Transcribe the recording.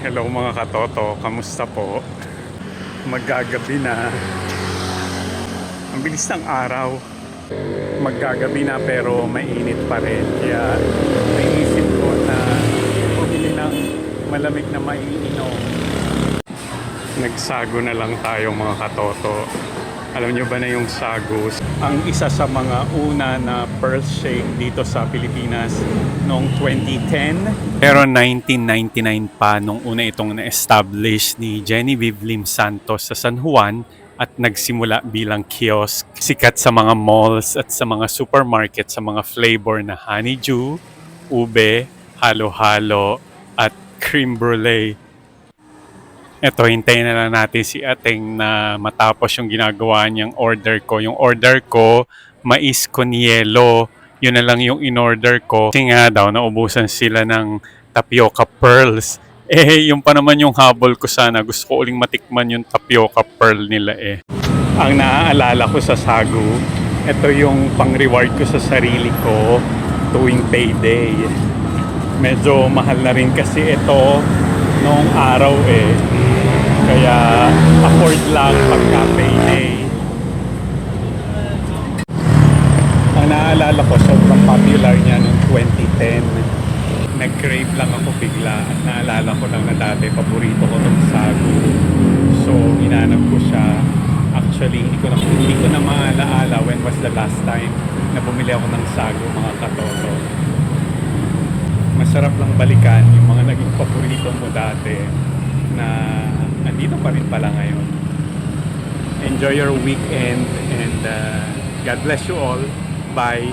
Hello mga katoto, kamusta po? Maggagabi na. Ang bilis ng araw. Maggagabi na pero mainit pa rin. Kaya naisip ko na bumili ng malamig na maiinom. Nagsago na lang tayo mga katoto. Alam nyo ba na yung sago? Ang isa sa mga una na pearl shake dito sa Pilipinas noong 2010. Pero 1999 pa nung una itong na-establish ni Genevieve Lim Santos sa San Juan at nagsimula bilang kiosk. Sikat sa mga malls at sa mga supermarket sa mga flavor na honeydew, ube, halo-halo at cream brulee. Eto, hintayin na lang natin si Ateng na matapos yung ginagawa niyang order ko. Yung order ko, mais con yelo. Yun na lang yung in-order ko. Kasi nga daw, naubusan sila ng tapioca pearls. Yung pa naman yung habol ko sana. Gusto ko uling matikman yung tapioca pearl nila Ang naaalala ko sa sagu, ito yung pang-reward ko sa sarili ko tuwing payday. Medyo mahal na rin kasi ito noong araw Kaya afford lang pagka payday. Ang naaalala ko, sobrang popular niya noong 2010. Nag-crave lang ako bigla at naalala ko lang na dati paborito ko itong sagu. So, hinanap ko siya. Actually, hindi ko na maalaala when was the last time na bumili ako ng sagu, mga katoto. Masarap lang balikan yung mga naging paborito mo dati na nandito pa rin pala ngayon. Enjoy your weekend and God bless you all. Bye.